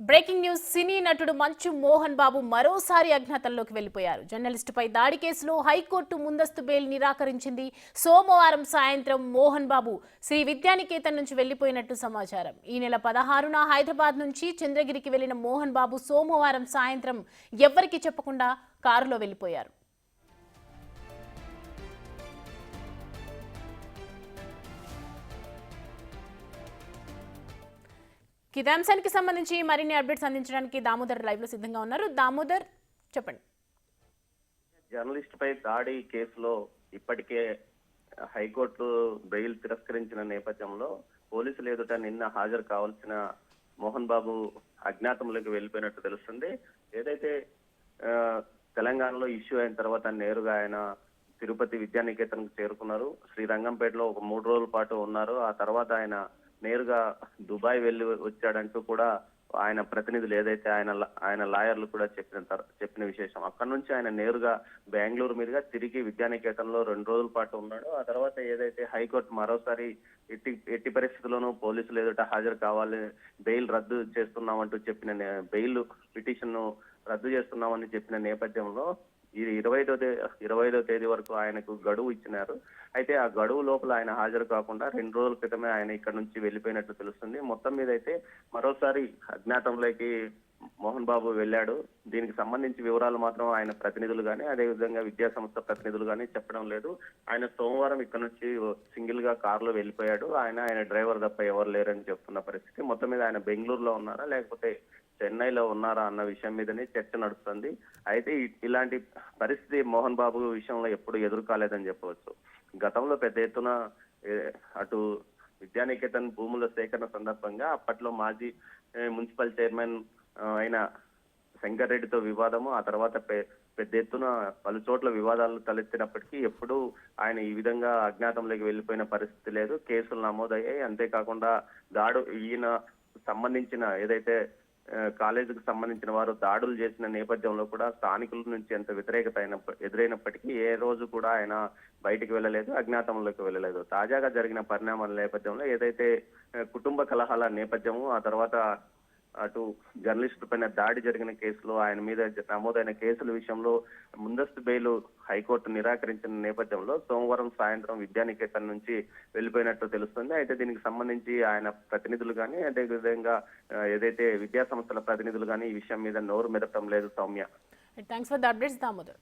Breaking news. సినీ నటుడు మంచు మోహన్ బాబు మరోసారి అజ్ఞాతంలోకి వెళ్లిపోయారు. జర్నలిస్టుపై దాడి కేసులో హైకోర్టు ముందస్తు బెయిల్ నిరాకరించింది. సోమవారం సాయంత్రం మోహన్ బాబు శ్రీ విద్యానికేతన్ నుంచి వెళ్లిపోయినట్టు సమాచారం. ఈ నెల 16న హైదరాబాద్ నుంచి చంద్రగిరికి వెళ్లిన మోహన్ బాబు సోమవారం సాయంత్రం ఎవ్వరికీ చెప్పకుండా కారులో వెళ్లిపోయారు. ఇదే అంశానికి సంబంధించి మరిన్ని అప్డేట్స్ అందించడానికి దామోదర్ లైవ్ లో సిద్ధంగా ఉన్నారు. దామోదర్, చెప్పండి. జర్నలిస్ట్ పై దాడి కేసులో ఇప్పటికే హైకోర్టు బెయిల్ తిరస్కరించిన నేపథ్యంలో పోలీసులు ఎదుట నిన్న హాజరు కావాల్సిన మోహన్ బాబు అజ్ఞాతంలోకి వెళ్ళిపోయినట్టు తెలుస్తుంది. ఏదైతే తెలంగాణలో ఇష్యూ అయిన తర్వాత నేరుగా ఆయన తిరుపతి విద్యానికేతన్ చేరుకున్నారు. శ్రీరంగంపేటలో ఒక 3 రోజుల పాటు ఉన్నారు. ఆ తర్వాత ఆయన నేరుగా దుబాయ్ వెళ్ళి వచ్చాడంటూ కూడా ఆయన ప్రతినిధులు ఏదైతే ఆయన లాయర్లు కూడా చెప్పిన విశేషం. అక్కడ నుంచి ఆయన నేరుగా బెంగళూరు మీదుగా తిరిగి విద్యానికేతన్లో 2 రోజుల పాటు ఉన్నాడు. ఆ తర్వాత ఏదైతే హైకోర్టు మరోసారి ఎట్టి పరిస్థితుల్లోనూ పోలీసులు ఎదుట హాజరు కావాలి, బెయిల్ రద్దు చేస్తున్నామంటూ బెయిల్ పిటిషన్ రద్దు చేస్తున్నామని చెప్పిన నేపథ్యంలో ఇది 25వ తేదీ వరకు ఆయనకు గడువు ఇచ్చినారు. అయితే ఆ గడువు లోపల ఆయన హాజరు కాకుండా 2 రోజుల క్రితమే ఆయన ఇక్కడ నుంచి వెళ్ళిపోయినట్లు తెలుస్తుంది. మొత్తం మీద అయితే మరోసారి అజ్ఞాతంలోకి మోహన్ బాబు వెళ్ళాడు. దీనికి సంబంధించి వివరాలు మాత్రం ఆయన ప్రతినిధులు కానీ అదేవిధంగా విద్యా సంస్థ ప్రతినిధులు కానీ చెప్పడం లేదు. ఆయన సోమవారం ఇక్కడ నుంచి సింగిల్ గా కారులో వెళ్ళిపోయాడు. ఆయన డ్రైవర్ తప్ప ఎవరు లేరని చెప్తున్న పరిస్థితి. మొత్తం మీద ఆయన బెంగళూరులో ఉన్నారా లేకపోతే చెన్నైలో ఉన్నారా అన్న విషయం మీదనే చర్చ నడుస్తుంది. అయితే ఇలాంటి పరిస్థితి మోహన్ బాబు విషయంలో ఎప్పుడు ఎదురు కాలేదని చెప్పవచ్చు. గతంలో పెద్ద ఎత్తున అటు విద్యానికేతన్ భూముల సేకరణ సందర్భంగా అప్పట్లో మాజీ మున్సిపల్ చైర్మన్ అయిన శంకర్ రెడ్డితో వివాదము, ఆ తర్వాత పెద్ద ఎత్తున పలు చోట్ల వివాదాలు తలెత్తినప్పటికీ ఎప్పుడూ ఆయన ఈ విధంగా అజ్ఞాతంలోకి వెళ్ళిపోయిన పరిస్థితి లేదు. కేసులు నమోదయ్యాయి. అంతేకాకుండా ఈయన సంబంధించిన ఏదైతే కాలేజీకి సంబంధించిన వారు దాడులు చేసిన నేపథ్యంలో కూడా స్థానికుల నుంచి ఎంత వ్యతిరేకత ఎదురైనప్పటికీ ఏ రోజు కూడా ఆయన బయటికి వెళ్ళలేదు, అజ్ఞాతంలోకి వెళ్ళలేదు. తాజాగా జరిగిన పరిణామాల నేపథ్యంలో ఏదైతే కుటుంబ కలహాల నేపథ్యము, ఆ తర్వాత అటు జర్నలిస్టు పైన దాడి జరిగిన కేసులో ఆయన మీద నమోదైన కేసుల విషయంలో ముందస్తు బెయిల్ హైకోర్టు నిరాకరించిన నేపథ్యంలో సోమవారం సాయంత్రం విద్యానికేతన్ నుంచి వెళ్ళిపోయినట్టు తెలుస్తుంది. అయితే దీనికి సంబంధించి ఆయన ప్రతినిధులు కానీ అదేవిధంగా ఏదైతే విద్యా సంస్థల ప్రతినిధులు కానీ ఈ విషయం మీద నోరు మెదపడం లేదు. Soumya, thanks for the updates Damodar.